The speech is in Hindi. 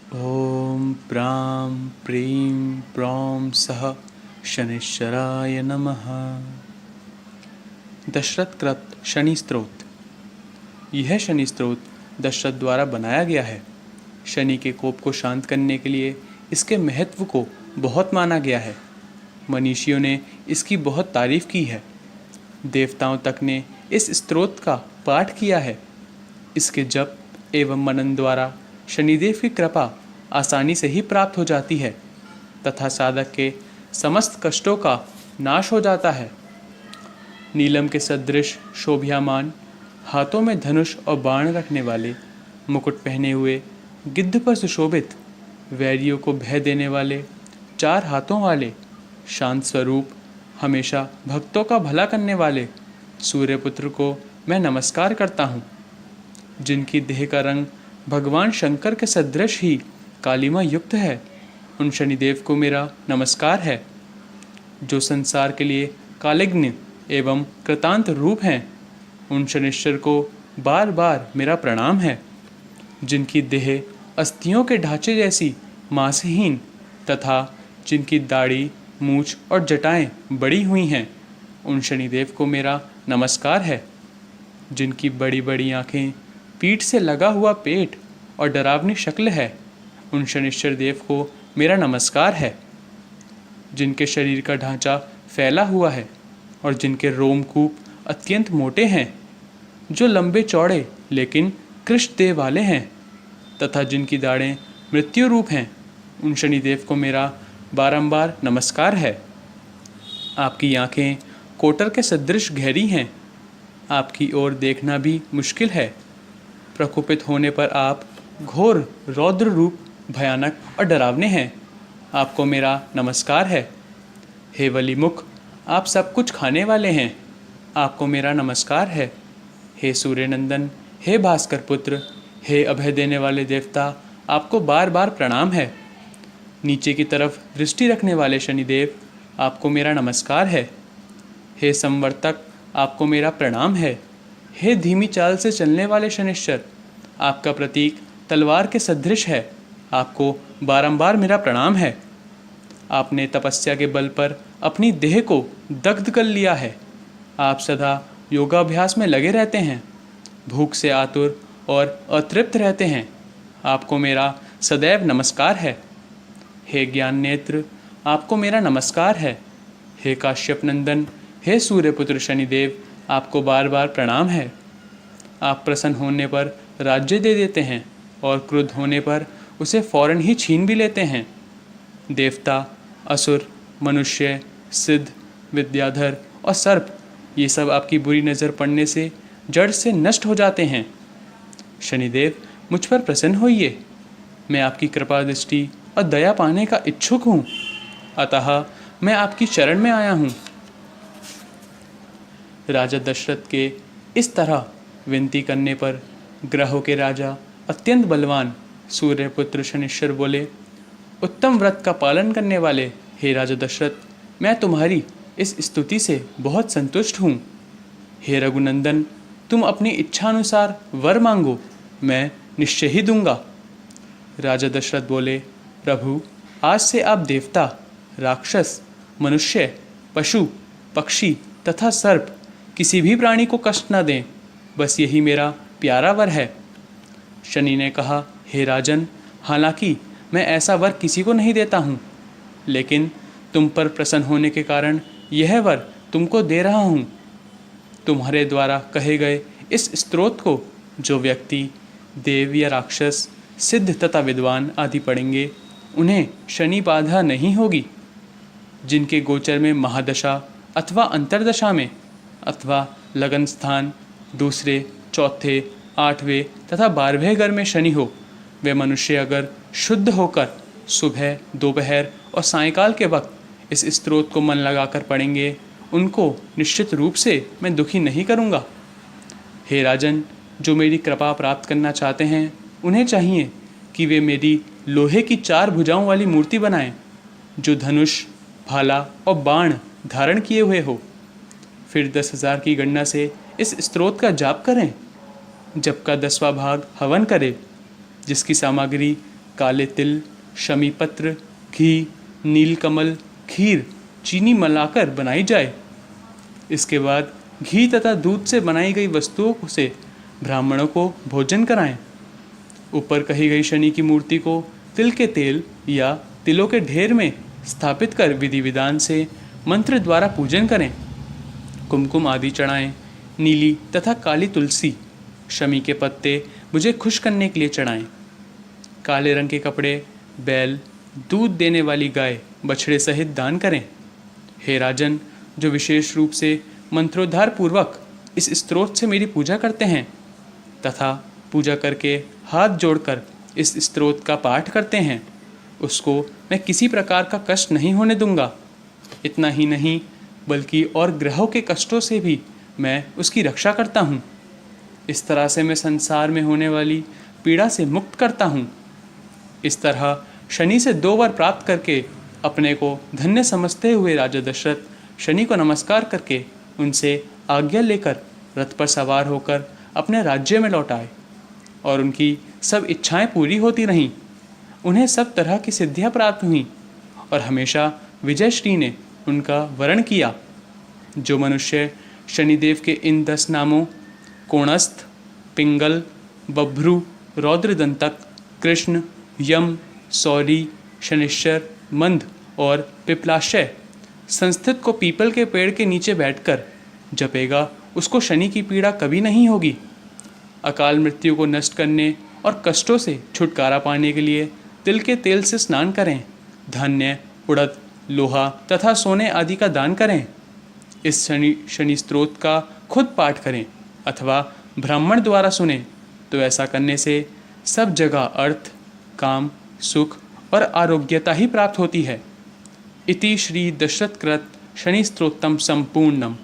ॐ प्रां प्रीं प्रौं सः शनिश्चराय नमः। दशरथ कृत शनि स्तोत्र। यह शनि स्तोत्र दशरथ द्वारा बनाया गया है। शनि के कोप को शांत करने के लिए इसके महत्व को बहुत माना गया है। मनीषियों ने इसकी बहुत तारीफ की है। देवताओं तक ने इस स्तोत्र का पाठ किया है। इसके जप एवं मनन द्वारा शनिदेव की कृपा आसानी से ही प्राप्त हो जाती है तथा साधक के समस्त कष्टों का नाश हो जाता है। नीलम के सदृश शोभ्यमान, हाथों में धनुष और बाण रखने वाले, मुकुट पहने हुए, गिद्ध पर सुशोभित, वैरियों को भय देने वाले, 4 हाथों वाले, शांत स्वरूप, हमेशा भक्तों का भला करने वाले सूर्यपुत्र को मैं नमस्कार करता हूँ। जिनकी देह का रंग भगवान शंकर के सदृश ही कालिमा युक्त है, उन शनिदेव को मेरा नमस्कार है। जो संसार के लिए कालिग्न एवं कृतांत रूप हैं, उन शनिश्चर को बार बार मेरा प्रणाम है। जिनकी देह अस्थियों के ढांचे जैसी मांसहीन तथा जिनकी दाढ़ी, मूछ और जटाएं बड़ी हुई हैं, उन शनिदेव को मेरा नमस्कार है। जिनकी बड़ी बड़ी आँखें, पीठ से लगा हुआ पेट और डरावनी शक्ल है, उन शनिश्चर देव को मेरा नमस्कार है। जिनके शरीर का ढांचा फैला हुआ है और जिनके रोमकूप अत्यंत मोटे हैं, जो लंबे चौड़े लेकिन कृष्ण देह वाले हैं तथा जिनकी दाढ़ें मृत्यु रूप हैं, उन शनिदेव को मेरा बारंबार नमस्कार है। आपकी आँखें कोटर के सदृश गहरी हैं, आपकी ओर देखना भी मुश्किल है। प्रकोपित होने पर आप घोर रौद्र रूप, भयानक और डरावने हैं। आपको मेरा नमस्कार है। हे वलीमुख, आप सब कुछ खाने वाले हैं, आपको मेरा नमस्कार है। हे सूर्यनंदन, हे भास्कर पुत्र, हे अभय देने वाले देवता, आपको बार बार प्रणाम है। नीचे की तरफ दृष्टि रखने वाले शनिदेव, आपको मेरा नमस्कार है। हे संवर्तक, आपको मेरा प्रणाम है। हे धीमी चाल से चलने वाले शनिश्चर, आपका प्रतीक तलवार के सदृश है, आपको बारंबार मेरा प्रणाम है। आपने तपस्या के बल पर अपनी देह को दग्ध कर लिया है। आप सदा योगाभ्यास में लगे रहते हैं, भूख से आतुर और अतृप्त रहते हैं, आपको मेरा सदैव नमस्कार है। हे ज्ञान नेत्र, आपको मेरा नमस्कार है। हे काश्यप नंदन, हे सूर्यपुत्र शनिदेव, आपको बार बार प्रणाम है। आप प्रसन्न होने पर राज्य दे देते हैं और क्रुद्ध होने पर उसे फौरन ही छीन भी लेते हैं। देवता, असुर, मनुष्य, सिद्ध, विद्याधर और सर्प, ये सब आपकी बुरी नज़र पड़ने से जड़ से नष्ट हो जाते हैं। शनिदेव, मुझ पर प्रसन्न होइए। मैं आपकी कृपा दृष्टि और दया पाने का इच्छुक हूँ, अतः मैं आपकी शरण में आया हूँ। राजा दशरथ के इस तरह विनती करने पर ग्रहों के राजा अत्यंत बलवान सूर्यपुत्र शनिश्चर बोले, उत्तम व्रत का पालन करने वाले हे राजा दशरथ, मैं तुम्हारी इस स्तुति से बहुत संतुष्ट हूँ। हे रघुनंदन, तुम अपनी इच्छा अनुसार वर मांगो, मैं निश्चय ही दूंगा। राजा दशरथ बोले, प्रभु, आज से आप देवता, राक्षस, मनुष्य, पशु, पक्षी तथा सर्प, किसी भी प्राणी को कष्ट न दें, बस यही मेरा प्यारा वर है। शनि ने कहा, हे राजन, हालांकि मैं ऐसा वर किसी को नहीं देता हूँ, लेकिन तुम पर प्रसन्न होने के कारण यह वर तुमको दे रहा हूँ। तुम्हारे द्वारा कहे गए इस स्तोत्र को जो व्यक्ति देव या राक्षस, सिद्ध तथा विद्वान आदि पढ़ेंगे, उन्हें शनि बाधा नहीं होगी। जिनके गोचर में महादशा अथवा अंतरदशा में अथवा लगन स्थान दूसरे, चौथे, 8वें तथा 12वें घर में शनि हो, वे मनुष्य अगर शुद्ध होकर सुबह, दोपहर और सायंकाल के वक्त इस स्तोत्र को मन लगाकर पढ़ेंगे, उनको निश्चित रूप से मैं दुखी नहीं करूँगा। हे राजन, जो मेरी कृपा प्राप्त करना चाहते हैं, उन्हें चाहिए कि वे मेरी लोहे की 4 भुजाओं वाली मूर्ति बनाएं, जो धनुष, भाला और बाण धारण किए हुए हो। फिर 10,000 की गणना से इस स्तोत्र का जाप करें। जप का 10वां भाग हवन करें, जिसकी सामग्री काले तिल, शमी पत्र, घी, नीलकमल, खीर, चीनी मिलाकर बनाई जाए। इसके बाद घी तथा दूध से बनाई गई वस्तुओं से ब्राह्मणों को भोजन कराएं। ऊपर कही गई शनि की मूर्ति को तिल के तेल या तिलों के ढेर में स्थापित कर विधि विधान से मंत्र द्वारा पूजन करें। कुमकुम आदि चढ़ाएं। नीली तथा काली तुलसी, शमी के पत्ते मुझे खुश करने के लिए चढ़ाएं। काले रंग के कपड़े, बैल, दूध देने वाली गाय, बछड़े सहित दान करें। हे राजन, जो विशेष रूप से मंत्रोद्धार पूर्वक इस स्तोत्र से मेरी पूजा करते हैं तथा पूजा करके हाथ जोड़कर इस स्तोत्र का पाठ करते हैं, उसको मैं किसी प्रकार का कष्ट नहीं होने दूंगा। इतना ही नहीं बल्कि और ग्रहों के कष्टों से भी मैं उसकी रक्षा करता हूँ। इस तरह से मैं संसार में होने वाली पीड़ा से मुक्त करता हूँ। इस तरह शनि से 2 वर प्राप्त करके अपने को धन्य समझते हुए राजा दशरथ शनि को नमस्कार करके उनसे आज्ञा लेकर रथ पर सवार होकर अपने राज्य में लौट आए और उनकी सब इच्छाएं पूरी होती रहीं। उन्हें सब तरह की सिद्धियां प्राप्त हुईं और हमेशा विजयश्री ने उनका वरण किया। जो मनुष्य शनिदेव के इन 10 नामों कोणस्थ, पिंगल, बभ्रू, रौद्रदंतक, कृष्ण, यम, सौरी, शनिश्चर, मंद और पिपलाशय संस्थित को पीपल के पेड़ के नीचे बैठकर जपेगा, उसको शनि की पीड़ा कभी नहीं होगी। अकाल मृत्यु को नष्ट करने और कष्टों से छुटकारा पाने के लिए तिल के तेल से स्नान करें। धान्य, उड़द, लोहा तथा सोने आदि का दान करें। इस शनि स्तोत्र का खुद पाठ करें अथवा ब्राह्मण द्वारा सुने तो ऐसा करने से सब जगह अर्थ, काम, सुख और आरोग्यता ही प्राप्त होती है। इति श्री दशरथ कृत शनि स्तोत्रम संपूर्णम।